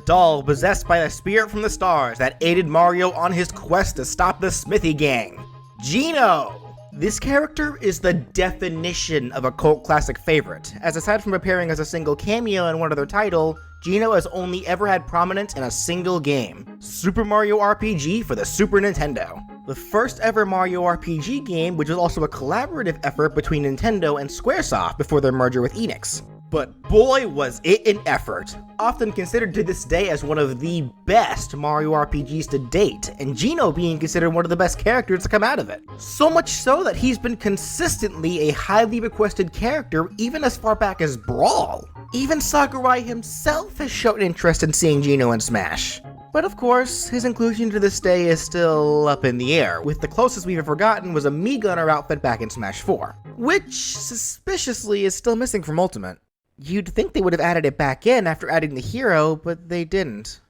doll possessed by a spirit from the stars that aided Mario on his quest to stop the Smithy Gang. Geno! This character is the definition of a cult classic favorite, as aside from appearing as a single cameo in one other title, Geno has only ever had prominence in a single game, Super Mario RPG for the Super Nintendo. The first ever Mario RPG game, which was also a collaborative effort between Nintendo and Squaresoft before their merger with Enix. But boy was it an effort, often considered to this day as one of the best Mario RPGs to date, and Geno being considered one of the best characters to come out of it. So much so that he's been consistently a highly requested character even as far back as Brawl. Even Sakurai himself has shown interest in seeing Geno in Smash. But of course, his inclusion to this day is still up in the air, with the closest we've ever gotten was a Mii Gunner outfit back in Smash 4, which, suspiciously, is still missing from Ultimate. You'd think they would have added it back in after adding the hero, but they didn't.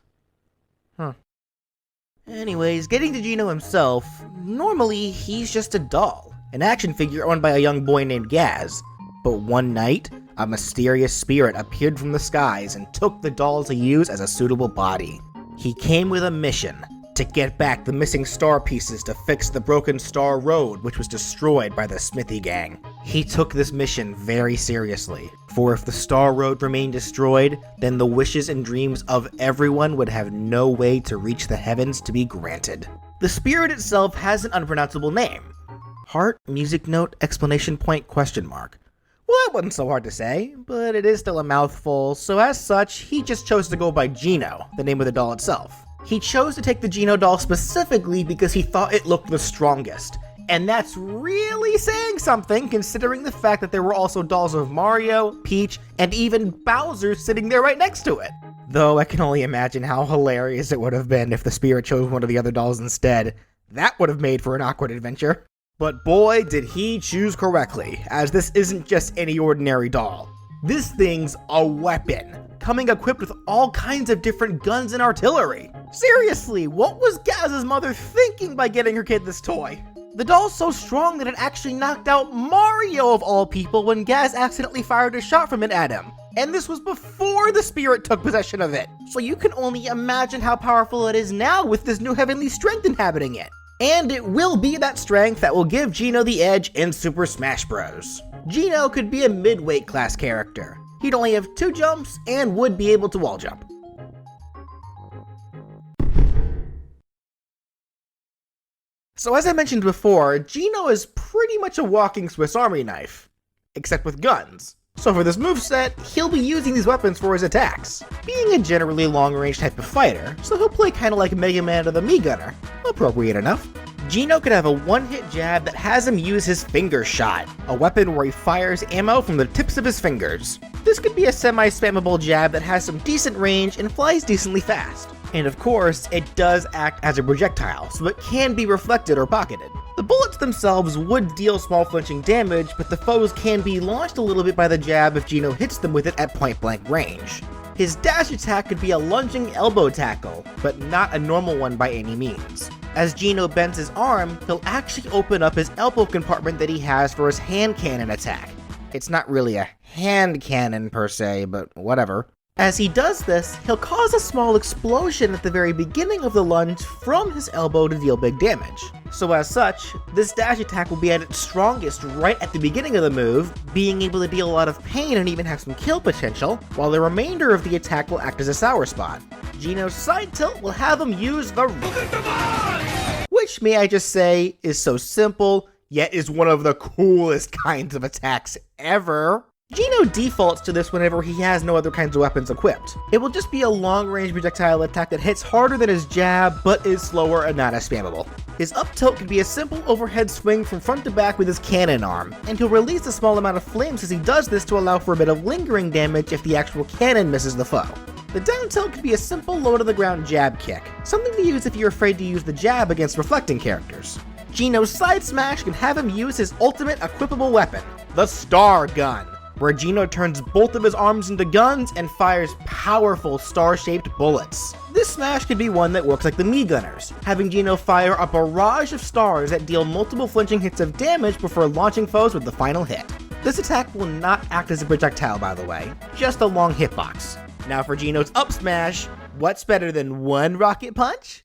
Anyways, getting to Geno himself, normally he's just a doll, an action figure owned by a young boy named Gaz. But one night, a mysterious spirit appeared from the skies and took the doll to use as a suitable body. He came with a mission, to get back the missing star pieces to fix the broken Star Road, which was destroyed by the Smithy Gang. He took this mission very seriously, for if the Star Road remained destroyed, then the wishes and dreams of everyone would have no way to reach the heavens to be granted. The spirit itself has an unpronounceable name. Heart, music note, exclamation point, question mark. Well, that wasn't so hard to say, but it is still a mouthful, so as such, he just chose to go by Geno, the name of the doll itself. He chose to take the Geno doll specifically because he thought it looked the strongest. And that's really saying something, considering the fact that there were also dolls of Mario, Peach, and even Bowser sitting there right next to it. Though I can only imagine how hilarious it would have been if the spirit chose one of the other dolls instead. That would have made for an awkward adventure. But boy, did he choose correctly, as this isn't just any ordinary doll. This thing's a weapon, coming equipped with all kinds of different guns and artillery. Seriously, what was Gaz's mother thinking by getting her kid this toy? The doll's so strong that it actually knocked out Mario of all people when Gaz accidentally fired a shot from it at him. And this was before the spirit took possession of it. So you can only imagine how powerful it is now with this new heavenly strength inhabiting it. And it will be that strength that will give Geno the edge in Super Smash Bros. Geno could be a mid-weight class character. He'd only have 2 jumps and would be able to wall jump. So as I mentioned before, Geno is pretty much a walking Swiss Army knife, except with guns. So for this moveset, he'll be using these weapons for his attacks, being a generally long-range type of fighter, so he'll play kinda like Mega Man or the Mii Gunner, appropriate enough. Geno could have a one-hit jab that has him use his finger shot, a weapon where he fires ammo from the tips of his fingers. This could be a semi-spammable jab that has some decent range and flies decently fast. And of course, it does act as a projectile, so it can be reflected or pocketed. The bullets themselves would deal small flinching damage, but the foes can be launched a little bit by the jab if Geno hits them with it at point-blank range. His dash attack could be a lunging elbow tackle, but not a normal one by any means. As Geno bends his arm, he'll actually open up his elbow compartment that he has for his hand cannon attack. It's not really a hand cannon per se, but whatever. As he does this, he'll cause a small explosion at the very beginning of the lunge from his elbow to deal big damage. So as such, this dash attack will be at its strongest right at the beginning of the move, being able to deal a lot of pain and even have some kill potential, while the remainder of the attack will act as a sour spot. Geno's side tilt will have him use the which, may I just say, is so simple, yet is one of the coolest kinds of attacks ever. Geno defaults to this whenever he has no other kinds of weapons equipped. It will just be a long-range projectile attack that hits harder than his jab, but is slower and not as spammable. His up tilt can be a simple overhead swing from front to back with his cannon arm, and he'll release a small amount of flames as he does this to allow for a bit of lingering damage if the actual cannon misses the foe. The down tilt can be a simple low-to-the-ground jab kick, something to use if you're afraid to use the jab against reflecting characters. Geno's side smash can have him use his ultimate equipable weapon, the Star Gun, where Geno turns both of his arms into guns and fires powerful star-shaped bullets. This smash could be one that works like the Mii Gunners, having Geno fire a barrage of stars that deal multiple flinching hits of damage before launching foes with the final hit. This attack will not act as a projectile, by the way, just a long hitbox. Now for Geno's up smash, What's better than one rocket punch?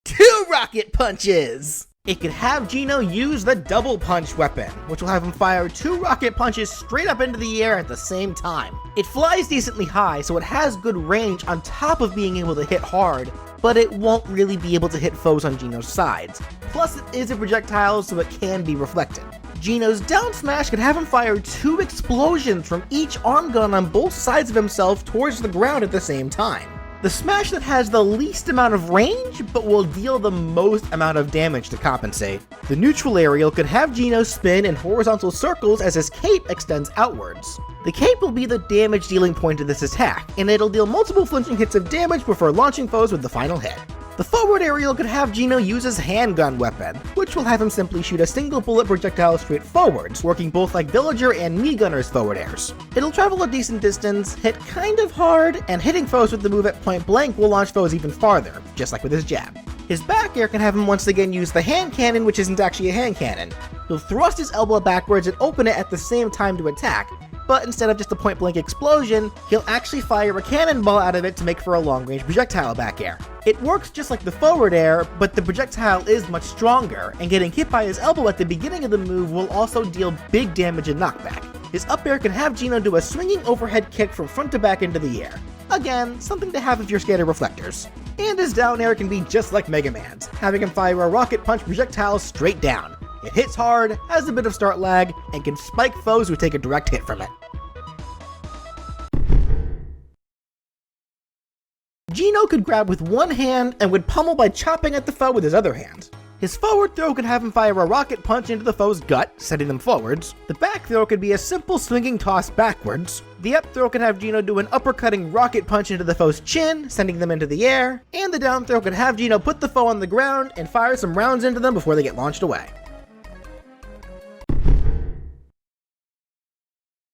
2 rocket punches! It could have Geno use the double punch weapon, which will have him fire 2 rocket punches straight up into the air at the same time. It flies decently high, so it has good range on top of being able to hit hard, but it won't really be able to hit foes on Geno's sides. Plus, it is a projectile, so it can be reflected. Geno's down smash could have him fire 2 explosions from each arm gun on both sides of himself towards the ground at the same time. The smash that has the least amount of range, but will deal the most amount of damage to compensate. The neutral aerial could have Geno spin in horizontal circles as his cape extends outwards. The cape will be the damage dealing point of this attack, and it'll deal multiple flinching hits of damage before launching foes with the final hit. The forward aerial could have Geno use his handgun weapon, which will have him simply shoot a single bullet projectile straight forwards, working both like villager and Mii Gunner's forward airs. It'll travel a decent distance, hit kind of hard, and hitting foes with the move at point blank will launch foes even farther, just like with his jab. His back air can have him once again use the hand cannon, which isn't actually a hand cannon. He'll thrust his elbow backwards and open it at the same time to attack, but instead of just a point-blank explosion, he'll actually fire a cannonball out of it to make for a long-range projectile back air. It works just like the forward air, but the projectile is much stronger, and getting hit by his elbow at the beginning of the move will also deal big damage and knockback. His up air can have Geno do a swinging overhead kick from front to back into the air. Again, something to have if you're scared of reflectors. And his down air can be just like Mega Man's, having him fire a rocket punch projectile straight down. It hits hard, has a bit of start lag, and can spike foes who take a direct hit from it. Geno could grab with one hand and would pummel by chopping at the foe with his other hand. His forward throw could have him fire a rocket punch into the foe's gut, sending them forwards. The back throw could be a simple swinging toss backwards. The up throw can have Geno do an uppercutting rocket punch into the foe's chin, sending them into the air. And the down throw could have Geno put the foe on the ground and fire some rounds into them before they get launched away.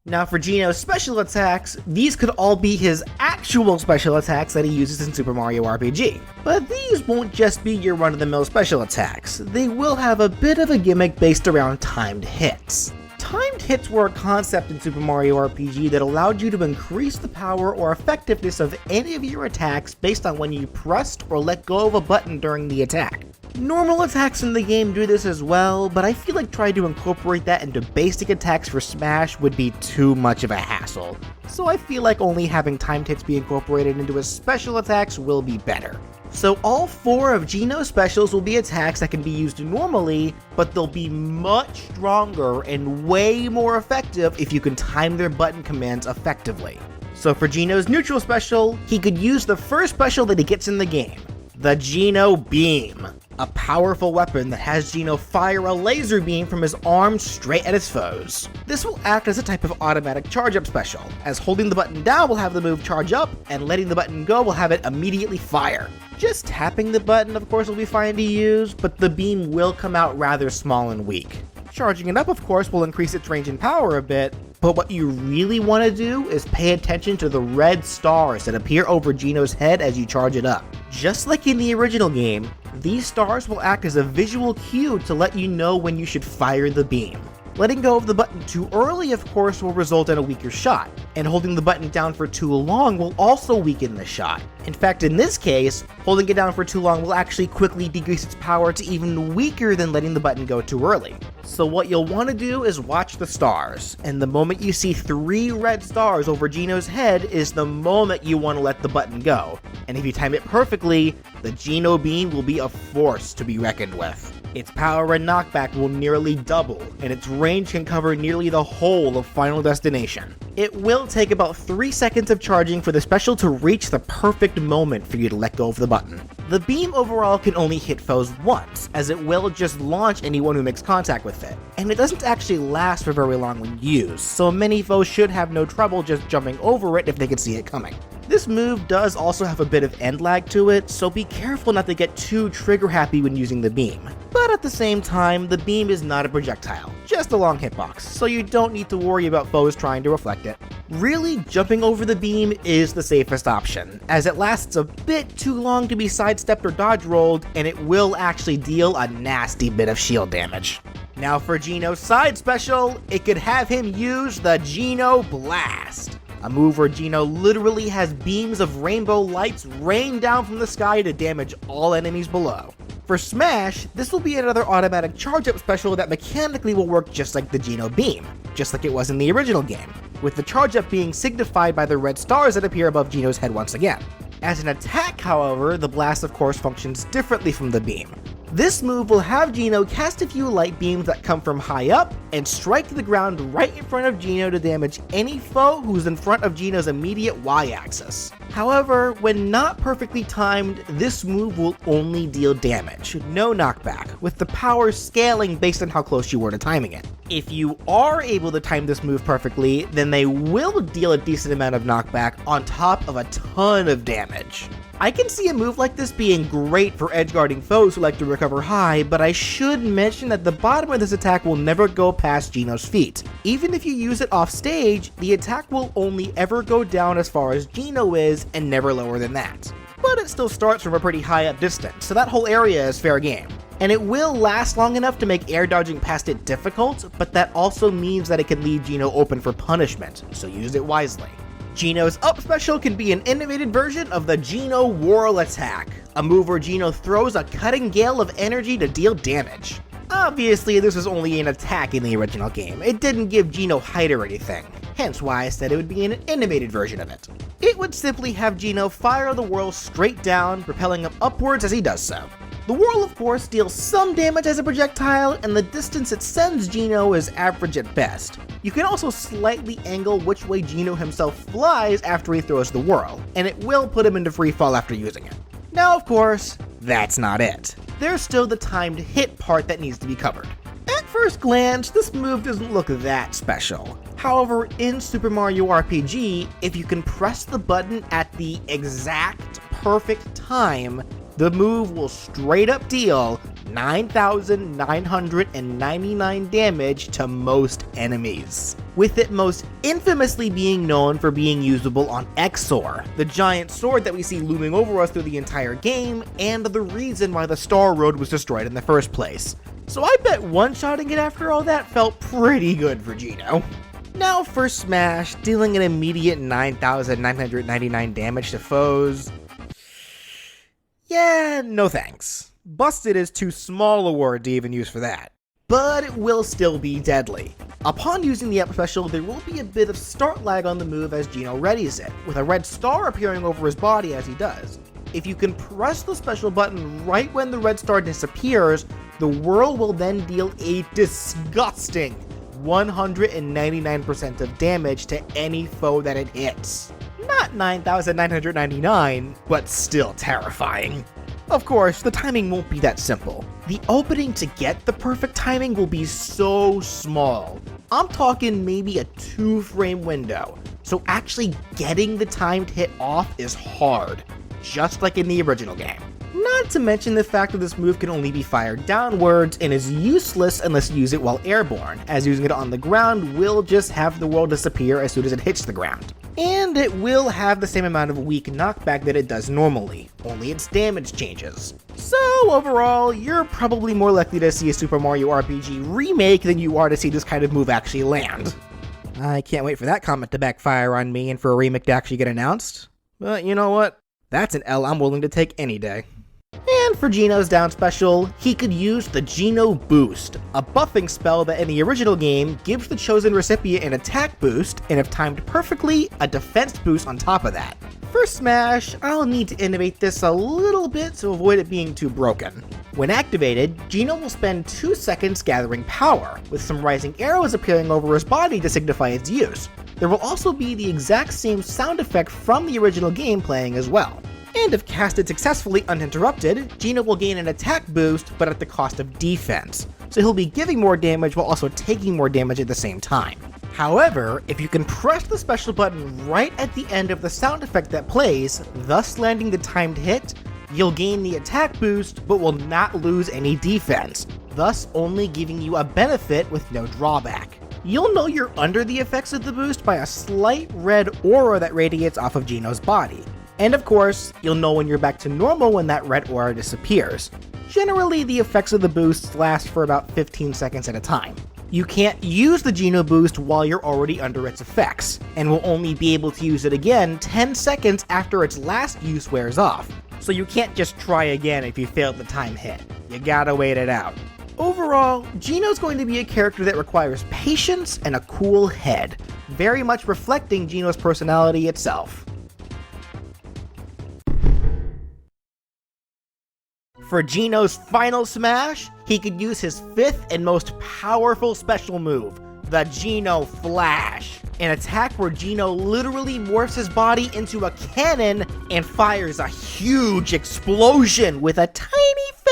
Now for Geno's special attacks, these could all be his actual special attacks that he uses in Super Mario RPG. But these won't just be your run-of-the-mill special attacks, they will have a bit of a gimmick based around timed hits. Timed hits were a concept in Super Mario RPG that allowed you to increase the power or effectiveness of any of your attacks based on when you pressed or let go of a button during the attack. Normal attacks in the game do this as well, but I feel like trying to incorporate that into basic attacks for Smash would be too much of a hassle. So I feel like only having timed hits be incorporated into his special attacks will be better. So all 4 of Geno's specials will be attacks that can be used normally, but they'll be much stronger and way more effective if you can time their button commands effectively. So for Geno's neutral special, he could use the first special that he gets in the game, the Geno Beam. A powerful weapon that has Geno fire a laser beam from his arm straight at his foes. This will act as a type of automatic charge-up special, as holding the button down will have the move charge up, and letting the button go will have it immediately fire. Just tapping the button, of course, will be fine to use, but the beam will come out rather small and weak. Charging it up, of course, will increase its range and power a bit, but what you really want to do is pay attention to the red stars that appear over Geno's head as you charge it up. Just like in the original game, these stars will act as a visual cue to let you know when you should fire the beam. Letting go of the button too early, of course, will result in a weaker shot, and holding the button down for too long will also weaken the shot. In fact, in this case, holding it down for too long will actually quickly decrease its power to even weaker than letting the button go too early. So what you'll want to do is watch the stars, and the moment you see 3 red stars over Geno's head is the moment you want to let the button go. And if you time it perfectly, the Geno Beam will be a force to be reckoned with. Its power and knockback will nearly double, and its range can cover nearly the whole of Final Destination. It will take about 3 seconds of charging for the special to reach the perfect moment for you to let go of the button. The beam overall can only hit foes once, as it will just launch anyone who makes contact with it, and it doesn't actually last for very long when used, so many foes should have no trouble just jumping over it if they can see it coming. This move does also have a bit of end lag to it, so be careful not to get too trigger happy when using the beam. But at the same time, the beam is not a projectile, just a long hitbox, so you don't need to worry about foes trying to reflect it. Really, jumping over the beam is the safest option, as it lasts a bit too long to be sidestepped or dodge rolled, and it will actually deal a nasty bit of shield damage. Now for Geno's side special, it could have him use the Geno Blast. a move where Geno literally has beams of rainbow lights rain down from the sky to damage all enemies below. For Smash, this will be another automatic charge-up special that mechanically will work just like the Geno beam, just like it was in the original game, with the charge-up being signified by the red stars that appear above Geno's head once again. As an attack, however, the blast of course functions differently from the beam. This move will have Geno cast a few light beams that come from high up and strike the ground right in front of Geno to damage any foe who's in front of Geno's immediate Y-axis. However, when not perfectly timed, this move will only deal damage, no knockback, with the power scaling based on how close you were to timing it. If you are able to time this move perfectly, then they will deal a decent amount of knockback on top of a ton of damage. I can see a move like this being great for edgeguarding foes who like to recover high, but I should mention that the bottom of this attack will never go past Geno's feet. Even if you use it off stage, the attack will only ever go down as far as Geno is and never lower than that. But it still starts from a pretty high up distance, so that whole area is fair game. And it will last long enough to make air dodging past it difficult, but that also means that it can leave Geno open for punishment, so use it wisely. Geno's up special can be an innovated version of the Geno Whirl attack, a move where Geno throws a cutting gale of energy to deal damage. Obviously, this was only an attack in the original game, it didn't give Geno height or anything, hence why I said it would be an animated version of it. It would simply have Geno fire the whirl straight down, propelling him upwards as he does so. The whirl, of course, deals some damage as a projectile, and the distance it sends Geno is average at best. You can also slightly angle which way Geno himself flies after he throws the whirl, and it will put him into free fall after using it. Now, of course, that's not it. There's still the timed hit part that needs to be covered. At first glance, this move doesn't look that special. However, in Super Mario RPG, if you can press the button at the exact perfect time, the move will straight up deal 9,999 damage to most enemies, with it most infamously being known for being usable on Exor, the giant sword that we see looming over us through the entire game, and the reason why the Star Road was destroyed in the first place. So I bet one-shotting it after all that felt pretty good for Geno. Now for Smash, dealing an immediate 9,999 damage to foes. Yeah, no thanks. Busted is too small a word to even use for that. But it will still be deadly. Upon using the up special, there will be a bit of start lag on the move as Geno readies it, with a red star appearing over his body as he does. If you can press the special button right when the red star disappears, the whirl will then deal a disgusting 199% of damage to any foe that it hits. Not 9,999, but still terrifying. Of course, the timing won't be that simple. The opening to get the perfect timing will be so small. I'm talking maybe a 2-frame window, so actually getting the timed hit off is hard, just like in the original game. Not to mention the fact that this move can only be fired downwards and is useless unless you use it while airborne, as using it on the ground will just have the world disappear as soon as it hits the ground. And it will have the same amount of weak knockback that it does normally, only its damage changes. So overall, you're probably more likely to see a Super Mario RPG remake than you are to see this kind of move actually land. I can't wait for that comment to backfire on me and for a remake to actually get announced. But you know what? That's an L I'm willing to take any day. And for Geno's down special, he could use the Geno Boost, a buffing spell that in the original game gives the chosen recipient an attack boost, and if timed perfectly, a defense boost on top of that. For Smash, I'll need to innovate this a little bit to avoid it being too broken. When activated, Geno will spend 2 seconds gathering power, with some rising arrows appearing over his body to signify its use. There will also be the exact same sound effect from the original game playing as well. And if casted successfully uninterrupted, Geno will gain an attack boost, but at the cost of defense, so he'll be giving more damage while also taking more damage at the same time. However, if you can press the special button right at the end of the sound effect that plays, thus landing the timed hit, you'll gain the attack boost, but will not lose any defense, thus only giving you a benefit with no drawback. You'll know you're under the effects of the boost by a slight red aura that radiates off of Geno's body. And of course, you'll know when you're back to normal when that red aura disappears. Generally, the effects of the boosts last for about 15 seconds at a time. You can't use the Geno boost while you're already under its effects, and will only be able to use it again 10 seconds after its last use wears off. So you can't just try again if you failed the time hit. You gotta wait it out. Overall, Geno's going to be a character that requires patience and a cool head, very much reflecting Geno's personality itself. For Geno's final smash, he could use his 5th and most powerful special move, the Geno Flash. An attack where Geno literally morphs his body into a cannon and fires a huge explosion with a tiny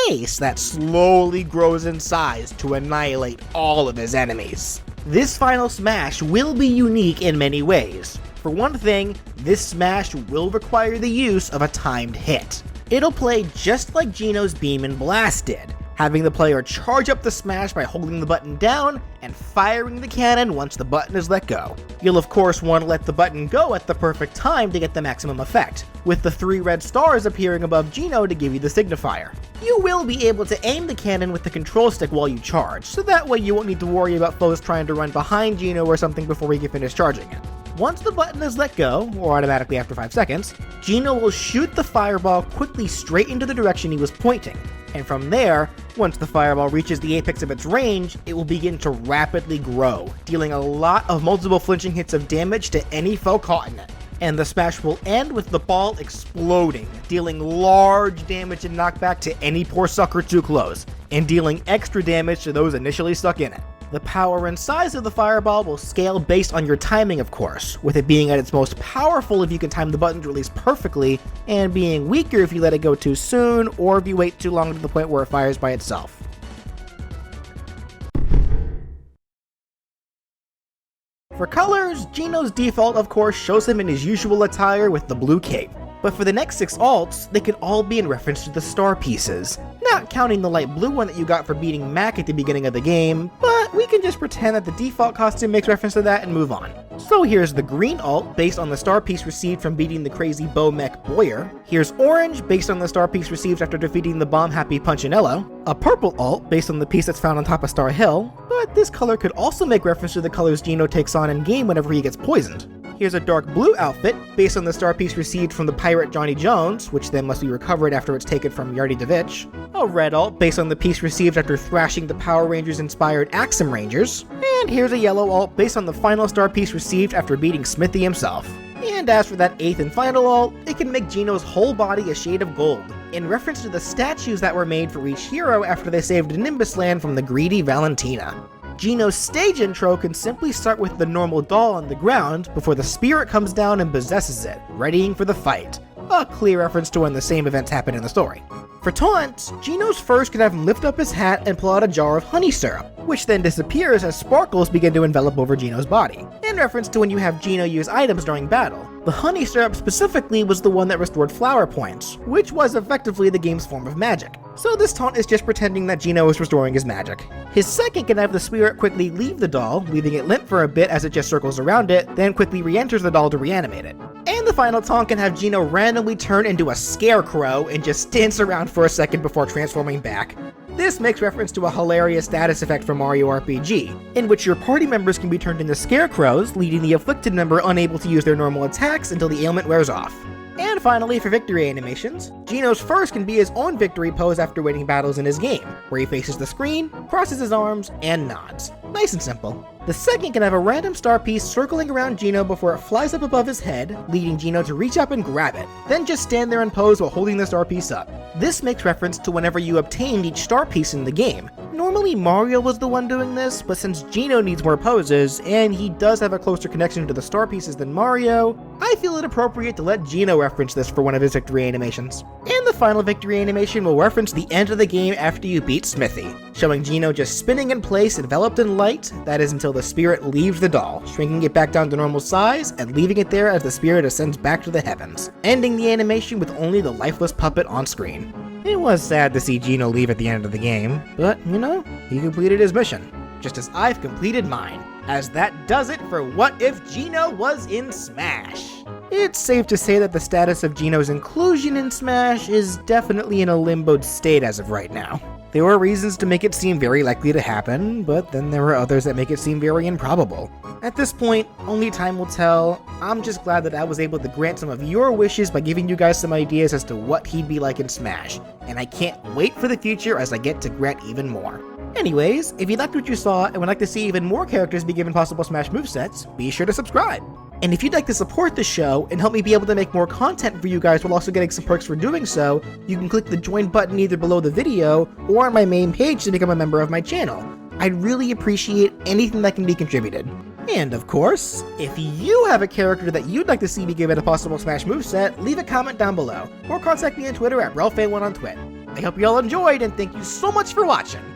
face that slowly grows in size to annihilate all of his enemies. This final smash will be unique in many ways. For one thing, this smash will require the use of a timed hit. It'll play just like Geno's Beam and Blast did, having the player charge up the smash by holding the button down and firing the cannon once the button is let go. You'll of course want to let the button go at the perfect time to get the maximum effect, with the 3 red stars appearing above Geno to give you the signifier. You will be able to aim the cannon with the control stick while you charge, so that way you won't need to worry about foes trying to run behind Geno or something before he can finish charging it. Once the button is let go, or automatically after 5 seconds, Geno will shoot the fireball quickly straight into the direction he was pointing, and from there, once the fireball reaches the apex of its range, it will begin to rapidly grow, dealing a lot of multiple flinching hits of damage to any foe caught in it. And the smash will end with the ball exploding, dealing large damage and knockback to any poor sucker too close, and dealing extra damage to those initially stuck in it. The power and size of the fireball will scale based on your timing, of course, with it being at its most powerful if you can time the button to release perfectly, and being weaker if you let it go too soon, or if you wait too long to the point where it fires by itself. For colors, Geno's default of course shows him in his usual attire with the blue cape, but for the next 6 alts, they can all be in reference to the star pieces, not counting the light blue one that you got for beating Mac at the beginning of the game, but we can just pretend that the default costume makes reference to that and move on. So here's the green alt based on the star piece received from beating the crazy Bow Mech Boyer, here's orange based on the star piece received after defeating the bomb happy Punchinello, a purple alt based on the piece that's found on top of Star Hill, but this color could also make reference to the colors Geno takes on in game whenever he gets poisoned. Here's a dark blue outfit, based on the star piece received from the pirate Johnny Jones, which then must be recovered after it's taken from Yardy DeVitch. A red alt, based on the piece received after thrashing the Power Rangers-inspired Axum Rangers. And here's a yellow alt, based on the final star piece received after beating Smithy himself. And as for that 8th and final alt, it can make Geno's whole body a shade of gold, in reference to the statues that were made for each hero after they saved Nimbus Land from the greedy Valentina. Geno's stage intro can simply start with the normal doll on the ground before the spirit comes down and possesses it, readying for the fight. A clear reference to when the same events happen in the story. For taunts, Geno's first can have him lift up his hat and pull out a jar of honey syrup, which then disappears as sparkles begin to envelop over Geno's body, in reference to when you have Geno use items during battle. The honey syrup specifically was the one that restored flower points, which was effectively the game's form of magic. So this taunt is just pretending that Geno is restoring his magic. His second can have the spirit quickly leave the doll, leaving it limp for a bit as it just circles around it, then quickly re-enters the doll to reanimate it. And the final taunt can have Geno randomly turn into a scarecrow and just dance around for a second before transforming back. This makes reference to a hilarious status effect from Mario RPG, in which your party members can be turned into scarecrows, leaving the afflicted member unable to use their normal attacks until the ailment wears off. And finally, for victory animations, Geno's first can be his own victory pose after winning battles in his game, where he faces the screen, crosses his arms, and nods. Nice and simple. The second can have a random star piece circling around Geno before it flies up above his head, leading Geno to reach up and grab it, then just stand there and pose while holding the star piece up. This makes reference to whenever you obtained each star piece in the game. Normally Mario was the one doing this, but since Geno needs more poses, and he does have a closer connection to the star pieces than Mario, I feel it appropriate to let Geno reference this for one of his victory animations. And the final victory animation will reference the end of the game after you beat Smithy, showing Geno just spinning in place enveloped in light, that is until the spirit leaves the doll, shrinking it back down to normal size and leaving it there as the spirit ascends back to the heavens, ending the animation with only the lifeless puppet on screen. It was sad to see Geno leave at the end of the game, but you know, he completed his mission, just as I've completed mine, as that does it for What If Geno Was in Smash. It's safe to say that the status of Geno's inclusion in Smash is definitely in a limboed state as of right now. There were reasons to make it seem very likely to happen, but then there were others that make it seem very improbable. At this point, only time will tell. I'm just glad that I was able to grant some of your wishes by giving you guys some ideas as to what he'd be like in Smash, and I can't wait for the future as I get to grant even more. Anyways, if you liked what you saw and would like to see even more characters be given possible Smash movesets, be sure to subscribe. And if you'd like to support the show and help me be able to make more content for you guys while also getting some perks for doing so, you can click the join button either below the video or on my main page to become a member of my channel. I'd really appreciate anything that can be contributed. And of course, if you have a character that you'd like to see me given a possible Smash moveset, leave a comment down below, or contact me on Twitter at RalphA1 on Twit. I hope you all enjoyed, and thank you so much for watching!